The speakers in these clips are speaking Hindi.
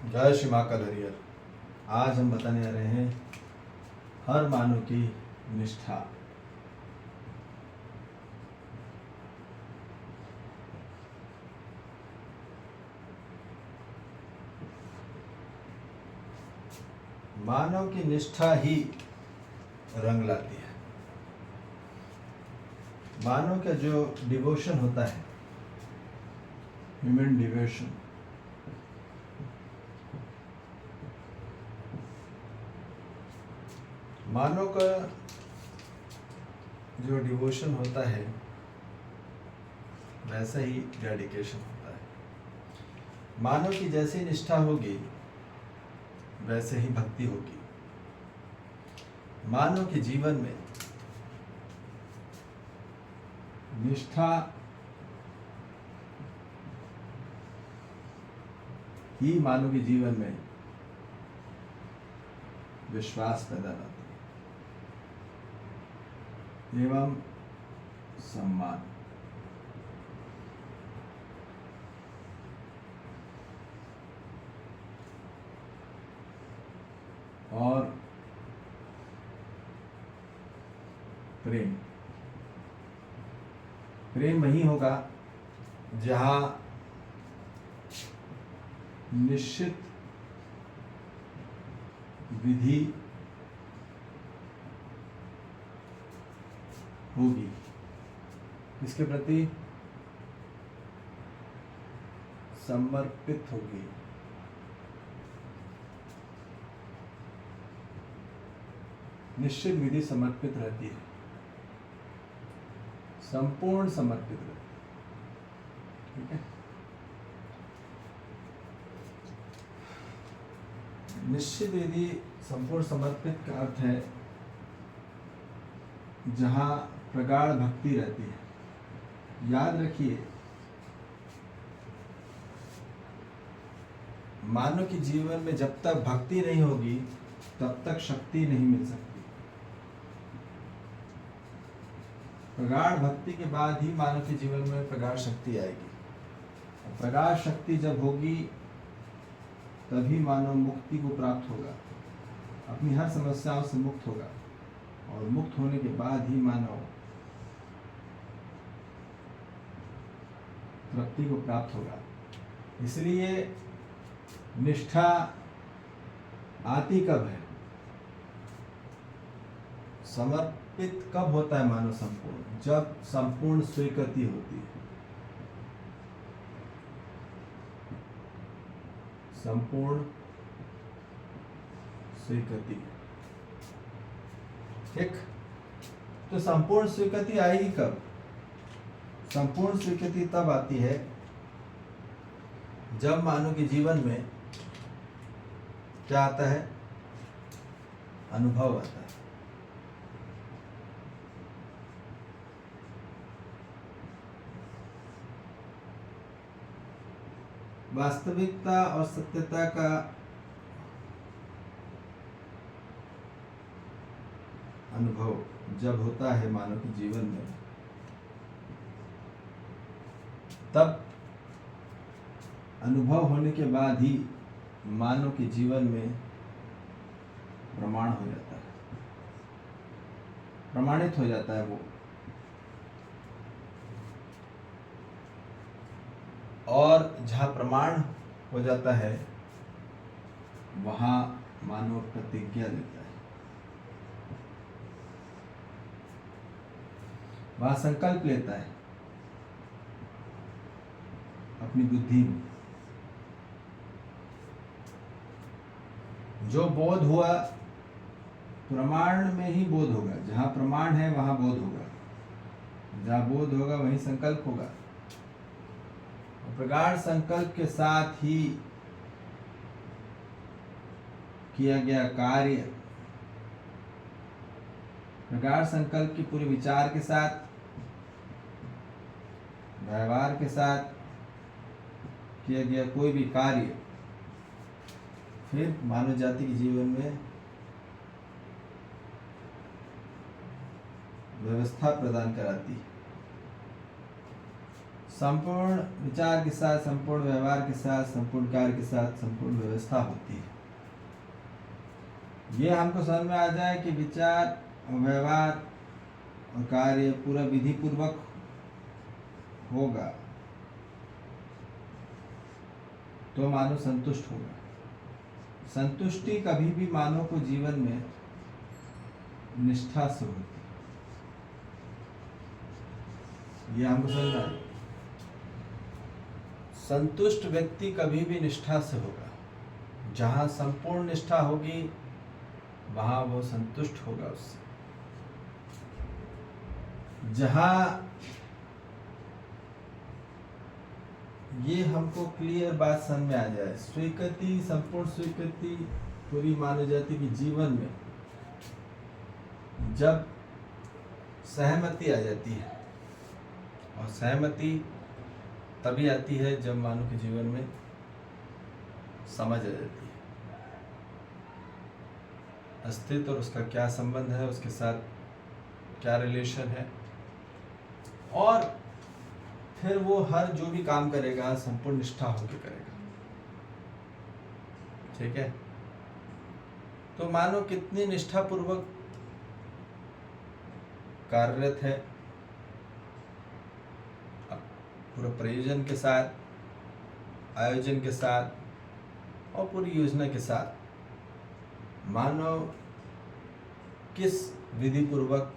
जय श्री महाकाल हरिहर। आज हम बताने जा रहे हैं हर मानव की निष्ठा। मानव की निष्ठा ही रंग लाती है। मानव का जो डिवोशन होता है, ह्यूमन डिवोशन, मानव का जो डिवोशन होता है वैसा ही डेडिकेशन होता है। मानव की जैसी निष्ठा होगी वैसे ही भक्ति होगी। मानव के जीवन में निष्ठा ही मानव के जीवन में विश्वास पैदा करती है एवं सम्मान। और प्रेम प्रेम वही होगा जहाँ निश्चित विधि होगी, इसके प्रति समर्पित होगी। निश्चित विधि समर्पित रहती है, संपूर्ण समर्पित रहती है। ठीक है। निश्चित विधि संपूर्ण समर्पित का अर्थ है जहाँ प्रगाढ़ भक्ति रहती है। याद रखिए, मानव के जीवन में जब तक भक्ति नहीं होगी तब तक शक्ति नहीं मिल सकती। प्रगाढ़ भक्ति के बाद ही मानव के जीवन में प्रगाढ़ शक्ति आएगी। प्रगाढ़ शक्ति जब होगी तभी मानव मुक्ति को प्राप्त होगा, अपनी हर समस्याओं से मुक्त होगा, और मुक्त होने के बाद ही मानव तृप्ति को प्राप्त होगा। इसलिए निष्ठा आती कब है, समर्पित कब होता है मानव संपूर्ण, जब संपूर्ण स्वीकृति होती है। संपूर्ण स्वीकृति। ठीक। तो संपूर्ण स्वीकृति आएगी कब? संपूर्ण स्वीकृति तब आती है जब मानव के जीवन में क्या आता है? अनुभव आता है। वास्तविकता और सत्यता का अनुभव जब होता है मानव के जीवन में, तब अनुभव होने के बाद ही मानव के जीवन में प्रमाण हो जाता है, प्रमाणित हो जाता है वो। और जहाँ प्रमाण हो जाता है वहाँ मानव प्रतिज्ञा लेता है, वहाँ संकल्प लेता है अपनी बुद्धि में। जो बोध हुआ प्रमाण में ही बोध होगा। जहाँ प्रमाण है वहाँ बोध होगा, जहाँ बोध होगा वहीं संकल्प होगा। प्रगाढ़ संकल्प के साथ ही किया गया कार्य, प्रगाढ़ संकल्प की पूरे विचार के साथ, व्यवहार के साथ किया गया कोई भी कार्य फिर मानव जाति के जीवन में व्यवस्था प्रदान कराती है, संपूर्ण विचार के साथ, संपूर्ण व्यवहार के साथ, संपूर्ण कार्य के साथ संपूर्ण व्यवस्था होती है। ये हमको समझ में आ जाए कि विचार और व्यवहार और कार्य पूरा विधि पूर्वक होगा तो मानव संतुष्ट होगा। संतुष्टि कभी भी मानव को जीवन में निष्ठा से होती है। ये हमको समझ में आए। संतुष्ट व्यक्ति कभी भी निष्ठा से होगा। जहाँ संपूर्ण निष्ठा होगी वहाँ वो संतुष्ट होगा उससे। जहाँ ये हमको क्लियर बात समझ में आ जाए, स्वीकृति, संपूर्ण स्वीकृति पूरी मानव जाति के जीवन में जब सहमति आ जाती है, और सहमति तभी आती है जब मानव के जीवन में समझ आ जाती है अस्तित्व और उसका क्या संबंध है, उसके साथ क्या रिलेशन है, और फिर वो हर जो भी काम करेगा संपूर्ण निष्ठा होकर करेगा। ठीक है, तो मानो कितनी निष्ठापूर्वक कार्यरत है, पूरे प्रयोजन के साथ, आयोजन के साथ और पूरी योजना के साथ मानव किस विधि पूर्वक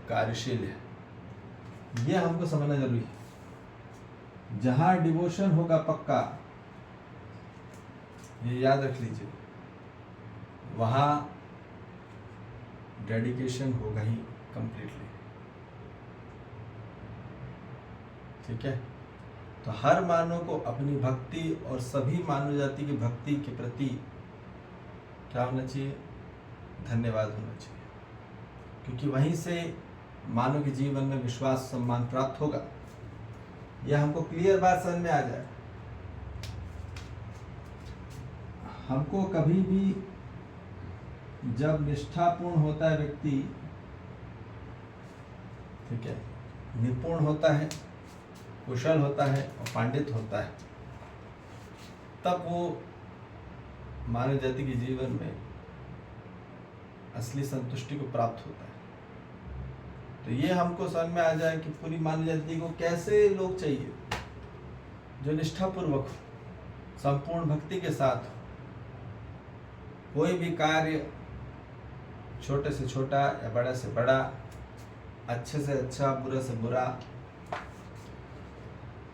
कार्यशील है, ये हमको समझना जरूरी है। जहां डिवोशन होगा पक्का, ये याद रख लीजिए, वहां डेडिकेशन होगा ही कंप्लीटली। ठीक है, तो हर मानव को अपनी भक्ति और सभी मानव जाति की भक्ति के प्रति क्या होना चाहिए, धन्यवाद होना चाहिए, क्योंकि वहीं से मानव के जीवन में विश्वास सम्मान प्राप्त होगा। यह हमको क्लियर बात समझ में आ जाए। हमको कभी भी जब निष्ठापूर्ण होता है व्यक्ति, ठीक है, निपुण होता है, कुशल होता है और पांडित होता है, तब वो मानव जाति के जीवन में असली संतुष्टि को प्राप्त होता है। तो ये हमको समझ में आ जाए कि पूरी मानव जाति को कैसे लोग चाहिए, जो निष्ठापूर्वक हो, संपूर्ण भक्ति के साथ हो, कोई भी कार्य छोटे से छोटा या बड़ा से बड़ा, अच्छे से अच्छा, बुरा से बुरा,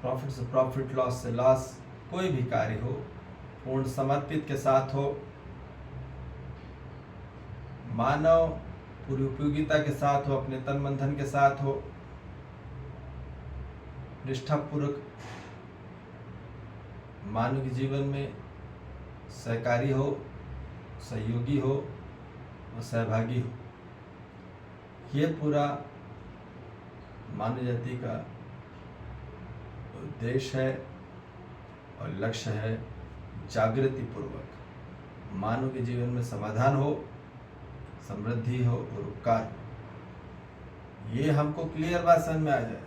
प्रॉफिट से प्रॉफिट, लॉस से लॉस, कोई भी कार्य हो पूर्ण समर्पित के साथ हो, मानव पूरी उपयोगिता के साथ हो, अपने तन मन धन के साथ हो, निष्ठापूर्वक मानव के जीवन में सहकारी हो, सहयोगी हो और सहभागी हो। ये पूरा मानव जाति का उद्देश्य है और लक्ष्य है। जागृति पूर्वक मानव के जीवन में समाधान हो, समृद्धि हो और उपकार हो। ये हमको क्लियर बात समझ में आ जाए।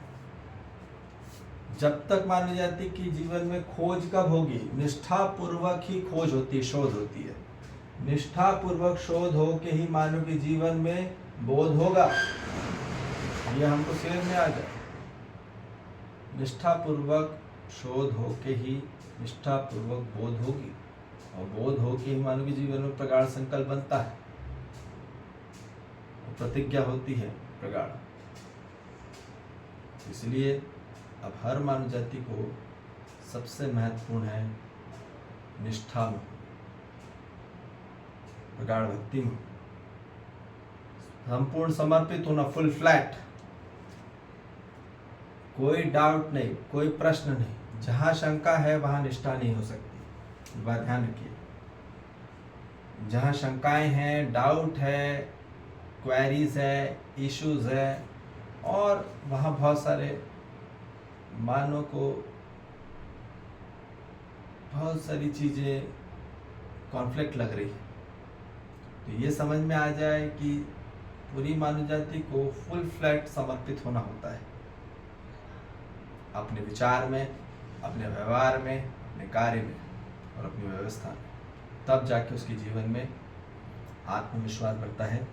जब तक मानव जाति की जीवन में खोज कब होगी, निष्ठा पूर्वक ही खोज होती है, शोध होती है। निष्ठा पूर्वक शोध हो के ही मानव के जीवन में बोध होगा। ये हमको समझ में आ जाए। निष्ठा पूर्वक शोध हो के ही निष्ठा पूर्वक बोध होगी, और बोध हो के ही मानव के जीवन में प्रगाढ़ संकल्प बनता है, प्रतिज्ञा होती है प्रगाढ़। इसलिए अब हर मानव जाति को सबसे महत्वपूर्ण है निष्ठा में, प्रगाढ़ भक्ति में संपूर्ण समर्पित होना, फुल फ्लैट, कोई डाउट नहीं, कोई प्रश्न नहीं। जहां शंका है वहां निष्ठा नहीं हो सकती। बात ध्यान रखिए, जहां शंकाएं हैं, डाउट है, क्वेरीज है, इश्यूज है, और वहाँ बहुत सारे मानव को बहुत सारी चीज़ें कॉन्फ्लिक्ट लग रही है, तो ये समझ में आ जाए कि पूरी मानव जाति को फुल फ्लैट समर्पित होना होता है। अपने विचार में, अपने व्यवहार में, अपने कार्य में और अपनी व्यवस्था में, तब जाके उसके जीवन में आत्मविश्वास बढ़ता है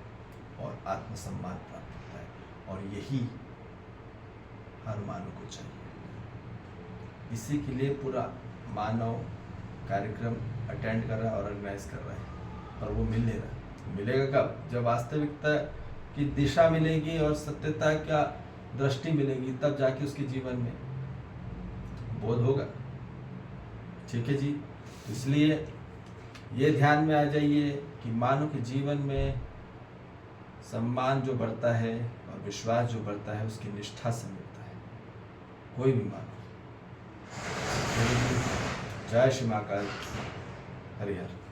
और आत्मसम्मान प्राप्त होता है। और यही हर मानव को चाहिए। इसी के लिए पूरा मानव कार्यक्रम अटेंड कर रहा है और ऑर्गेनाइज कर रहा है, पर वो मिल नहीं रहा। मिलेगा कब? जब वास्तविकता की दिशा मिलेगी और सत्यता का दृष्टि मिलेगी, तब जाके उसके जीवन में बोध होगा। ठीक है जी। तो इसलिए ये ध्यान में आ जाइए कि मानव के जीवन में सम्मान जो बढ़ता है और विश्वास जो बढ़ता है, उसकी निष्ठा से मिलता है। कोई भी मानव। जय श्री महाकाल। हरिहर।